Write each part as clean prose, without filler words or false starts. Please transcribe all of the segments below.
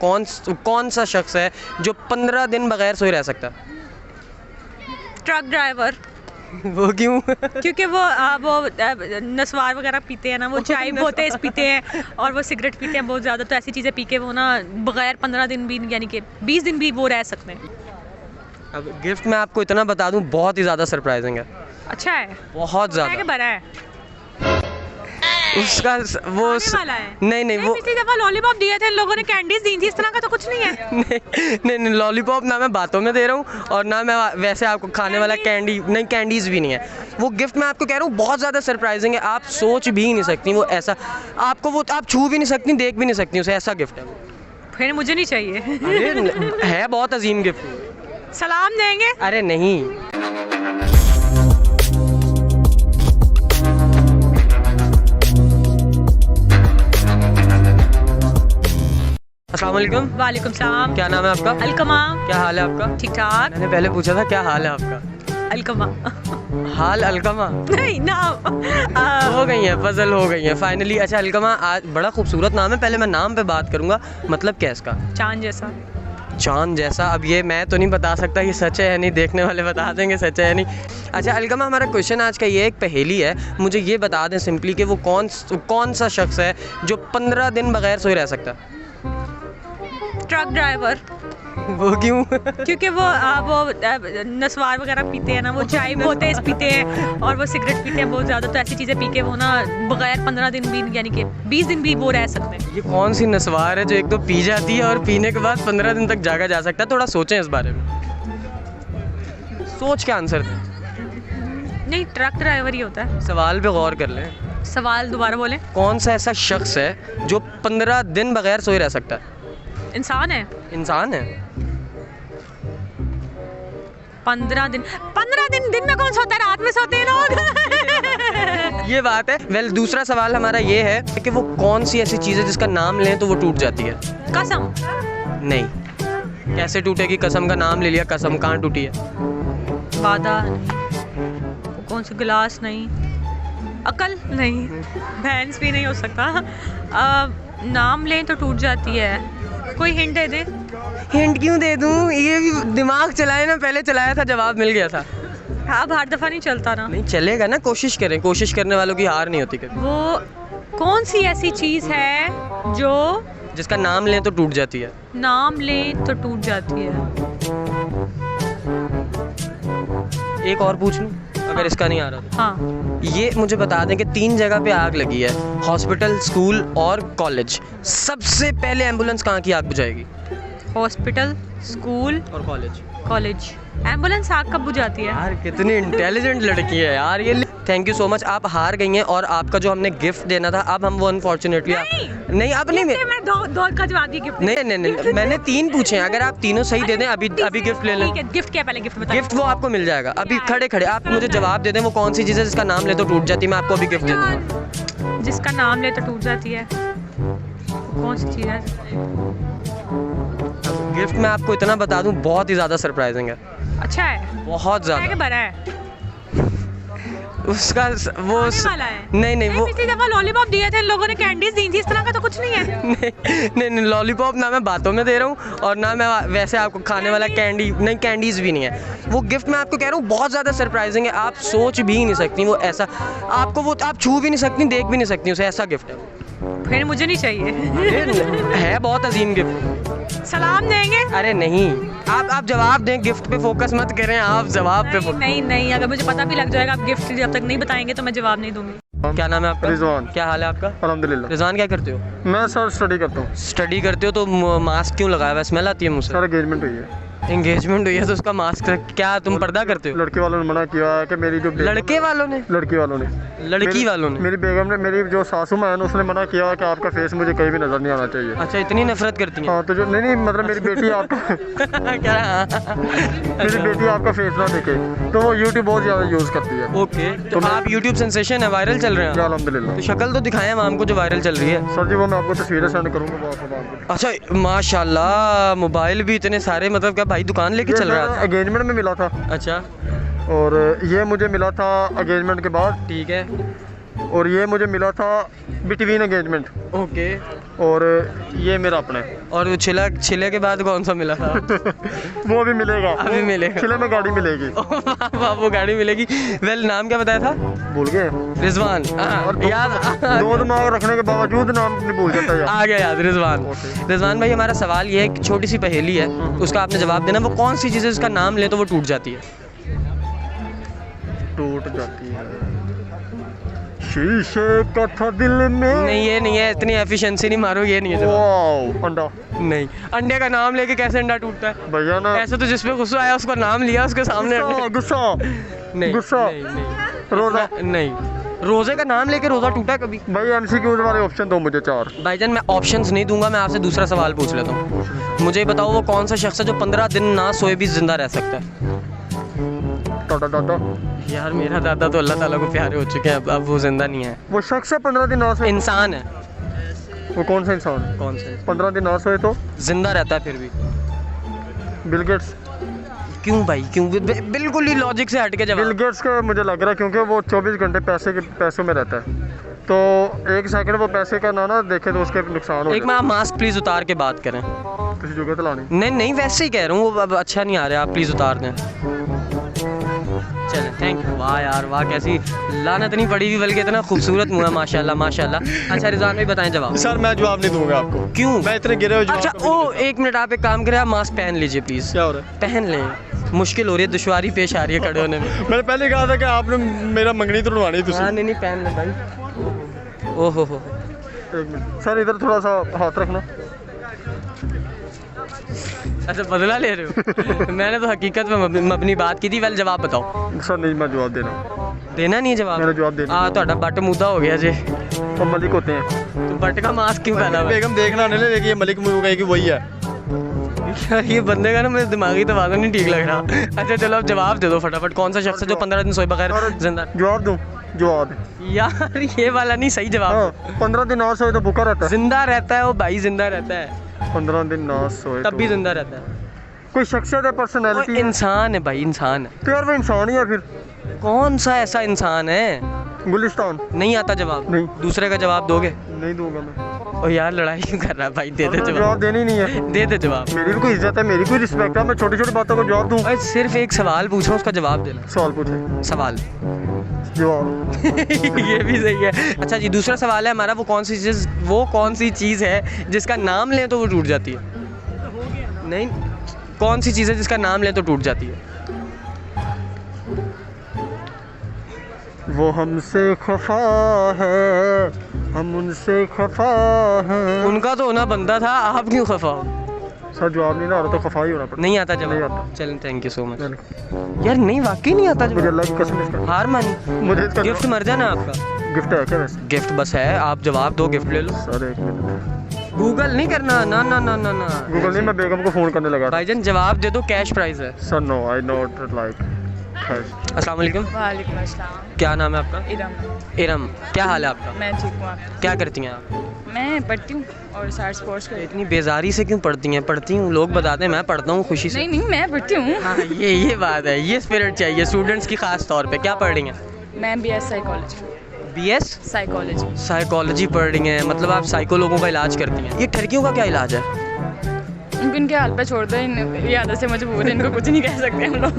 कौन सा शख्स है जो 15 दिन बगैर सोए रह सकता? Truck driver. वो क्यों? क्योंकि वो नस्वार वगैरह पीते हैं ना, वो चाय बहुत तेज पीते हैं और वो सिगरेट पीते हैं बहुत ज़्यादा, तो ऐसी चीज़ें पी के वो ना बगैर 15 दिन भी यानी कि 20 दिन भी वो रह सकते हैं। अब गिफ्ट मैं आपको इतना बता दूं, बहुत ही ज़्यादा सरप्राइजिंग है। अच्छा है, बहुत ज़्यादा। बड़ा है उसका वो वाला है। नहीं वो पिछली दफा लॉलीपॉप दिए थे इन लोगों ने, कैंडीज दी थी, इस तरह का तो कुछ नहीं है। नहीं लॉलीपॉप ना मैं बातों में दे रहा हूँ और ना मैं वैसे आपको खाने वाला कैंडी, नहीं कैंडीज़ भी नहीं है वो। गिफ्ट मैं आपको कह रहा हूँ बहुत ज़्यादा सरप्राइजिंग है, आप सोच भी नहीं सकती वो ऐसा, आपको वो आप छू भी नहीं सकती, देख भी नहीं सकती उसे, ऐसा गिफ्ट है वो। फिर मुझे नहीं चाहिए। अरे है बहुत अजीम गिफ्ट। सलाम देंगे? अरे नहीं। अस्सलाम वालेकुम। वालेकुम सलाम। क्या नाम है आपका? अलकमा। क्या हाल है आपका? ठीक ठाक। मैंने पहले पूछा था क्या हाल है आपका? अलकमा। हाल अलकमा नहीं नाम हो गई है, फजल हो गई है फाइनली। अच्छा अलकमा, आज बड़ा खूबसूरत नाम है, पहले मैं नाम पे बात करूंगा, मतलब क्या है इसका? चांद जैसा। चांद जैसा? अब ये मैं तो नहीं बता सकता ये सच है या नहीं, देखने वाले बता देंगे सच है या नहीं। अच्छा अलकमा, हमारा क्वेश्चन आज का ये एक पहेली है, मुझे ये बता दें सिंपली कि वो कौन सा शख्स है जो 15 दिन बगैर सोए रह सकता? Truck driver. वो क्यों? क्योंकि वो नस्वार वगैरह पीते हैं ना, वो चाय बहुत तेज पीते हैं और वो सिगरेट पीते हैं बहुत ज़्यादा, तो ऐसी चीज़ें पी के वो ना बगैर 15 दिन भी यानी कि 20 दिन भी वो रह सकते हैं। ये कौन सी नस्वार है जो एक तो पी जाती है और पीने के बाद 15 दिन तक जागा जा सकता है? थोड़ा सोचें इस बारे में, सोच के आंसर दें। नहीं, ट्रक ड्राइवर ही होता है। सवाल पे गौर कर लें। सवाल दोबारा बोलें। कौन सा ऐसा शख्स है जो 15 दिन बगैर सोए रह सकता है? इंसान है। इंसान है। 15 दिन दिन में कौन सोता है? रात में सोते हैं लोग। ये बात है। वेल दूसरा सवाल हमारा ये है कि वो कौन सी ऐसी चीज़ है जिसका नाम लें तो वो टूट जाती है? कसम। नहीं, कैसे टूटेगी? कसम का नाम ले लिया, कसम कहाँ टूटी है? वादा नहीं, वो कौन सा गिलास नहीं, अकल नहीं, भैंस भी नहीं हो सकता। नाम लें तो टूट जाती है, कोई हिंट दे दे। हिंट क्यों दे दूं? ये भी दिमाग चलाए ना, पहले चलाया था जवाब मिल गया था। अब हर दफ़ा नहीं चलता ना। नहीं चलेगा ना, कोशिश करें, कोशिश करने वालों की हार नहीं होती कभी। वो कौन सी ऐसी चीज़ है जो जिसका नाम लें तो टूट जाती है? नाम लें तो टूट जाती है। एक और पूछ लूं अगर इसका नहीं आ रहा तो? हाँ। ये मुझे बता दें कि 3 जगह पे आग लगी है, हॉस्पिटल, स्कूल और कॉलेज, सबसे पहले एम्बुलेंस कहाँ की आग बुझाएगी? हॉस्पिटल, स्कूल और कॉलेज। कॉलेज। एम्बुलेंस आग कब बुझाती है? यार कितनी इंटेलिजेंट लड़की है यार ये। थैंक यू सो मच, आप हार गई हैं और आपका जो हमने गिफ्ट देना था अब हम वो अनफॉर्चुनेटली नहीं अब नहीं, मैं दो का जवाब दिया। गिफ्ट नहीं मैंने 3 पूछे हैं, अगर आप तीनों सही दे दें अभी गिफ्ट ले लें। गिफ्ट क्या? पहले गिफ्ट बताइए। गिफ्ट वो आपको मिल जाएगा अभी खड़े आप मुझे जवाब दे दें वो कौन सी चीज़ है जिसका नाम ले तो टूट जाती है, मैं आपको अभी गिफ्ट दे दूँ। जिसका नाम ले तो टूट जाती है, कौन सी चीज़ है? गिफ्ट मैं आपको इतना बता दूं, बहुत ही ज़्यादा सरप्राइजिंग है। अच्छा है, बहुत ज़्यादा। बड़ा है उसका वो वाला है। नहीं वो पिछली दफा लॉलीपॉप दिए थे इन लोगों ने, कैंडीज दी थी, इस तरह का तो कुछ नहीं है। नहीं लॉलीपॉप ना मैं बातों में दे रहा हूँ और ना मैं वैसे आपको खाने वाला कैंडी, नहीं कैंडीज़ भी नहीं है वो। गिफ्ट मैं आपको कह रहा हूँ बहुत ज़्यादा सरप्राइजिंग है, आप सोच भी नहीं सकती वो ऐसा, आपको वो आप छू भी नहीं सकती, देख भी नहीं सकती उसे, ऐसा गिफ्ट है। फिर मुझे नहीं चाहिए। है बहुत अजीम गिफ्ट। सलाम देंगे? अरे नहीं, आप जवाब दें, गिफ्ट पे फोकस मत करें, आप जवाब पे फोकस। नहीं, अगर मुझे पता भी लग जाएगा आप गिफ्ट जब तक नहीं बताएंगे तो मैं जवाब नहीं दूंगी। क्या नाम है आपका? रिजवान। क्या हाल है आपका? अल्हम्दुलिल्लाह। रिजवान क्या करते हो? मैं सर स्टडी करता हूँ। स्टडी करते हो तो मास्क क्यों लगाया हुआ है? स्मेल आती है मुझसे। सर एंगेजमेंट हुई है। एंगेजमेंट हुई है तो उसका मास्क, क्या तुम पर्दा करते हो? लड़के वालों ने मना किया है कि मेरी जो लड़के वालों ने? लड़की वालों ने लड़की वालों ने? मेरी बेगम ने, मेरी जो सासू माँ है उसने मना किया है कि आपका फेस मुझे कहीं भी नजर नहीं आना चाहिए। अच्छा, इतनी नफरत करती हैं? हाँ तो जो नहीं मतलब मेरी बेटी आपका क्या? मेरी बेटी आपका फेस ना देखे तो वो यूट्यूब बहुत ज़्यादा यूज़ करती है। ओके, तो आप यूट्यूब सेंसेशन है, वायरल चल रहे हैं? अल्हम्दुलिल्लाह। तो शक्ल तो दिखाएं हम हमको जो वायरल चल रही है। सर जी वो मैं आपको तस्वीरें सेंड करूँगा बहुत आपको। अच्छा माशाल्लाह, मोबाइल भी इतने सारे, मतलब क्या भाई दुकान लेके चल रहा था? एंगेजमेंट में मिला था। अच्छा, और ये मुझे मिला था एंगेजमेंट के बाद। ठीक है। और ये मुझे मिला था बिटवीन एंगेजमेंट, ओके। और ये मेरा अपना है। और वो छिले के बाद कौन सा मिला था? वो भी मिलेगा, अभी मिलेगा। खिले में गाड़ी मिलेगी। वाह, वो गाड़ी मिलेगी। वेल, नाम क्या बताया था? भूल गए रिजवान। और याद दो दिमाग रखने के बावजूद नाम नहीं भूल जाता यार। आ गया याद, रिजवान। Okay. रिजवान भाई, हमारा सवाल ये है कि छोटी सी पहेली है, उसका आपने जवाब देना। वो कौन सी चीज़ है जिसका नाम ले तो वो टूट जाती है? टूट जाती है। शीशे का था दिल में। नहीं, ये नहीं है, इतनी एफिशिएंसी नहीं मारो, ये नहीं है जवाब। वाओ, अंडा। नहीं, अंडे का नाम लेके कैसे अंडा टूटता है? भैया ना, ऐसे तो जिसपे गुस्सा आया उसका नाम लिया, उसके सामने गुस्सा नहीं, गुस्सा। नहीं, रोजा। नहीं, रोजे का नाम लेके रोजा टूटा है कभी? भाई एमसीक्यूज वाले ऑप्शन दो मुझे 4। भाईजान, मैं ऑप्शंस नहीं दूंगा, मैं आपसे दूसरा सवाल पूछ लेता हूँ। मुझे बताओ, वो कौन सा शख्स है जो 15 दिन ना सोए भी जिंदा रह सकता है? दादा। यार, मेरा दादा तो अल्लाह ताला को प्यारे हो चुके हैं, अब वो जिंदा नहीं है। वो शख्स है 15 दिन ना सोए। इंसान है। वो कौन सा इंसान है? कौन सा? 15 दिन ना सोए तो जिंदा रहता है फिर भी। Bill Gates. क्यों भाई, क्यों? बिल्कुल ही लॉजिक से हट के बिल जवाब। गेट्स का मुझे लग रहा है, क्योंकि वो 24 घंटे पैसों में रहता है, तो एक सेकंड वो पैसे का ना देखे तो उसके नुकसान हो एक मैं, आप मास्क प्लीज उतार के बात करें। किसी जगह तो लानी। नहीं नहीं, वैसे ही कह रहा हूँ, वो अब अच्छा नहीं आ रहा, आप प्लीज उतार दें। चलें, थैंक यू। वाह यार वाह, कैसी लानत नहीं पड़ी हुई, बल्कि इतना खूबसूरत मुँह है, माशाल्लाह माशाल्लाह। अच्छा रिजवान भाई, बताएं जवाब। सर मैं जवाब नहीं दूंगा आपको। क्यों? मैं इतने गिरे हुए जवाब अच्छा, कभी ओ नहीं एक मिनट, आप एक काम करें, आप मास्क पहन लीजिए प्लीज। क्या हो रहा है? पहन लें, मुश्किल हो रही है, दुश्वारी पेश आ रही है खड़े होने में। मैंने पहले कहा था कि आपने मेरा मंगनी तो ढूंढवानी थी। हाँ, नहीं पहन ले भाई। ओहो हो। एक मिनट सर, इधर थोड़ा सा हाथ रखना। अच्छा, बदला ले रहे हो? मैंने तो हकीकत में अपनी बात की थी। वेल, जवाब बताओ। सर नहीं, मैं जवाब देना। देना नहीं है जवाब? मैंने जवाब देना। हाँ, ਤੁਹਾਡਾ ਬੱਟ ਮੁੱਦਾ हो गया जी। तो मलिक होते हैं तो बट का मास्क क्यों पहना हुआ है? बेगम देखना नहीं, लेकिन ये मलिक मुझे कहेगी वही है। यार, ये बंदे का ना मेरे दिमागी तवाज़ुन नहीं ठीक लग रहा। अच्छा चलो, अब जवाब दे दो फटाफट। कौन सा शख्स है जो 15 दिन सोए बगैर जिंदा? जवाब दूँ? जवाब यार, ये वाला नहीं सही जवाब। हाँ, 15 दिन ना सोए तो भूखा रहता है। जिंदा रहता है वो भाई, जिंदा रहता है। 15 दिन ना सोए तब भी जिंदा रहता है। कोई शख्सियत है, वो पर्सनैलिटी है? इंसान है भाई, इंसान है। तो यार वो इंसान ही है फिर। कौन सा ऐसा इंसान है? गुलिस्तान। नहीं आता जवाब? नहीं। दूसरे का जवाब दोगे? नहीं दूंगा मैं। ओ यार, लड़ाई क्यों कर रहा है भाई? दे दे जवाब जवाब, देनी नहीं है। दे दे जवाब। मेरी भी कोई इज्जत है, मेरी कोई रिस्पेक्ट है, मैं छोटी छोटी बातों को जवाब दूँ। और सिर्फ एक सवाल पूछो, उसका जवाब देना। सवाल पूछे, सवाल। जवाब। ये भी सही है। अच्छा जी, दूसरा सवाल है हमारा, वो कौन सी चीज़ है जिसका नाम लें तो वो टूट जाती है? नहीं, कौन सी चीज़ है जिसका नाम लें तो टूट जाती है? वो हमसे खफा है, हम उनसे खफा हैं। उनका तो होना बनता था, आप क्यों खफा हो? सर जवाब नहीं ना आ रहा तो खफा ही होना पड़ता। नहीं आता जवाब? नहीं आता। चलें, थैंक यू सो मच। मैंने- यार नहीं, वाकई नहीं आता मुझे जवाब। अल्लाह की कसम इसका हार मानी, मुझे इसका गिफ्ट मर जाना आपका। गिफ्ट है क्या वैसे? गिफ्ट बस है, आप जवाब दो, गिफ्ट ले लो। सर एक मिनट, गूगल नहीं करना, ना ना ना ना ना। गूगल नहीं, मैं बेगम को फ़ोन करने लगा था। भाईजान जवाब दे दो, कैश प्राइस है। Sir no, I not like cash. अस्सलाम वालेकुम। वालेकुम अस्सलाम। क्या नाम है आपका? इरम। इरम, क्या हाल है आपका? मैं ठीक हूँ। आप? क्या करती हैं आप? मैं पढ़ती हूँ और साइंस स्पोर्ट्स करती इतनी बेजारी से क्यों पढ़ती हैं? पढ़ती हूँ, लोग बताते हैं, मैं पढ़ता हूँ खुशी हूँ। से। नहीं मैं पढ़ती हूँ। हाँ, ये बात है, ये स्पिरिट चाहिए स्टूडेंट्स की खास तौर पे। क्या पढ़ रही हैं? मैं BS psychology. BS psychology. Psychology पढ़ रही हैं, मतलब आप साइको लोगों का इलाज करती हैं। ये ठरकियों का क्या इलाज है? उनको इनके हाल पे छोड़ दो, ये आदत से मजबूर है, इनको कुछ नहीं कह सकते हम लोग।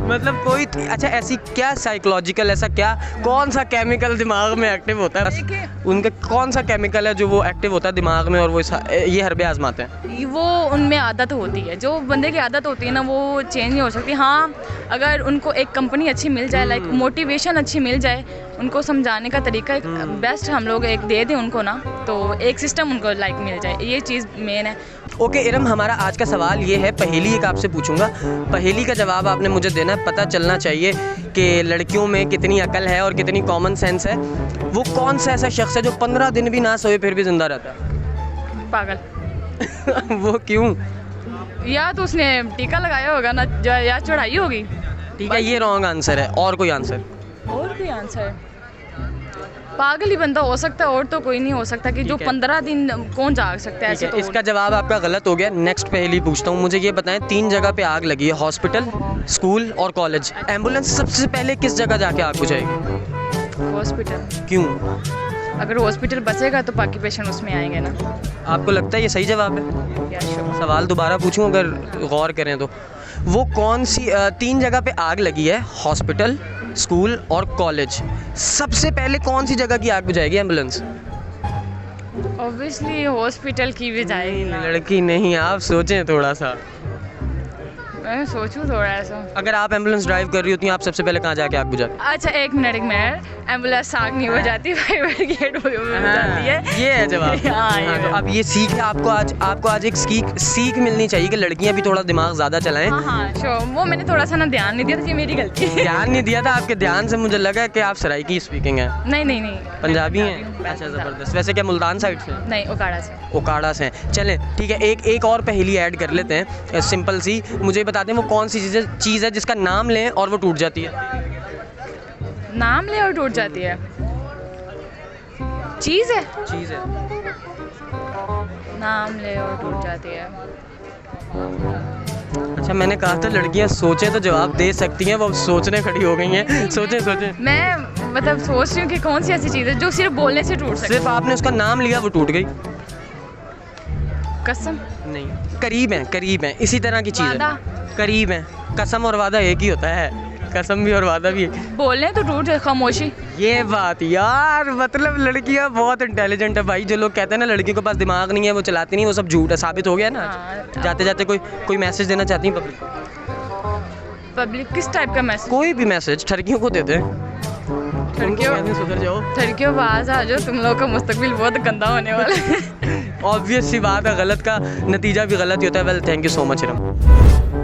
मतलब कोई, अच्छा ऐसी क्या साइकोलॉजिकल, ऐसा क्या, कौन सा केमिकल दिमाग में एक्टिव होता है? देखिए, उनका कौन सा केमिकल है जो वो एक्टिव होता है दिमाग में और वो ये हरबे आजमाते हैं? वो उनमें आदत होती है, जो बंदे की आदत होती है ना, वो चेंज नहीं हो सकती। हाँ, अगर उनको एक कंपनी अच्छी मिल जाए, लाइक मोटिवेशन अच्छी मिल जाए, उनको समझाने का तरीका एक बेस्ट हम लोग एक दे दें उनको ना, तो एक सिस्टम उनको लाइक मिल जाए, ये चीज़ मेन है। ओके इरम, हमारा आज का सवाल ये है, पहेली एक आपसे पूछूंगा, पहेली का जवाब आपने मुझे देना है। पता चलना चाहिए कि लड़कियों में कितनी अकल है और कितनी कॉमन सेंस है। वो कौन सा ऐसा शख्स है जो 15 दिन भी ना सोए फिर भी जिंदा रहता पागल। वो क्यों? या तो उसने टीका लगाया होगा ना, या चढ़ाई होगी। ठीक है, ये रॉन्ग आंसर है। और कोई आंसर? और कोई आंसर? पागल ही बंदा हो सकता है, और तो कोई नहीं हो सकता कि जो 15 दिन कौन जाग सकता है ऐसे। ठीक है, तो इसका जवाब आपका गलत हो गया। नेक्स्ट पहेली पूछता हूँ, मुझे ये बताएं, 3 जगह पे आग लगी है, हॉस्पिटल, स्कूल और कॉलेज। एम्बुलेंस सबसे पहले किस जगह जाके आग बुझाएगी? हॉस्पिटल। क्यों? अगर हॉस्पिटल बचेगा तो बाकी पेशेंट उसमें आएंगे ना। आपको लगता है ये सही जवाब है? या श्योर। सवाल दोबारा पूछूं अगर गौर करें तो, वो कौन सी 3 जगह पे आग लगी है, हॉस्पिटल, स्कूल और कॉलेज, सबसे पहले कौन सी जगह की आग बुझाएगी एम्बुलेंस? ऑब्वियसली हॉस्पिटल की भी जाएगी ना। लड़की नहीं, आप सोचें थोड़ा सा। मैं सोचूं थोड़ा ऐसा। अगर आप एम्बुलेंस ड्राइव कर रही होती हैं, आप सबसे पहले कहाँ जाके आग बुझाती? अच्छा एक मिनट, एम्बुलेंस आग नहीं हो जाती, फायर ब्रिगेड हो जाती है। ये है जवाब। हाँ, ये तो अब ये सीख है आपको आज एक सीख मिलनी चाहिए कि लड़कियां भी थोड़ा दिमाग ज़्यादा चलाएं। हाँ श्योर। वो मैंने थोड़ा सा ना ध्यान नहीं दिया था, ये मेरी गलती है। ध्यान नहीं दिया था, आपके ध्यान से मुझे लगा कि आप सराइकी स्पीकिंग है। नहीं पंजाबी हूँ, हैं? मैं अच्छा, पंजाबी। ज़बरदस्त। वैसे क्या मुल्तान साइड से? नहीं ओकाड़ा से। ओकाड़ा से हैं। चलें ठीक है, एक और पहेली ऐड कर लेते हैं, सिंपल सी। मुझे बता दें वो कौन सी चीज़ है जिसका नाम लें और वो टूट जाती है? नाम ले और टूट जाती है। चीज़ है। चीज़ है। नाम ले और टूट जाती है। अच्छा, मैंने कहा था लड़कियां सोचें तो जवाब दे सकती हैं, वो अब सोचने खड़ी हो गई हैं। सोचें। मैं मतलब सोच रही हूँ कि कौन सी ऐसी चीज़ है जो सिर्फ बोलने से टूट सकती सिर्फ आपने उसका नाम लिया वो टूट गई? है। कसम। नहीं, करीब है, इसी तरह की चीज़ है। वादा। करीब है। कसम और वादा एक ही होता है, कसम भी और वादा भी है। बोलने तो टूट जाए, खामोशी। ये बात यार, मतलब लड़कियां बहुत इंटेलिजेंट है भाई। जो लोग कहते हैं ना लड़की के पास दिमाग नहीं है, वो चलाती नहीं, वो सब झूठ है, साबित हो गया ना। हाँ। जाते जाते कोई मैसेज देना चाहती हैं पब्लिक को? पब्लिक किस टाइप का मैसेज? कोई भी मैसेज ठरकियों को देते हैं। ठरकियों? कहते हैं, सुधर जाओ। लड़कियों बाज आ जाओ, तुम लोग का मुस्तकबिल बहुत गंदा होने वाला है। ऑब्वियस सी बात है, गलत का नतीजा भी गलत ही होता है। Well, thank you so much Iram.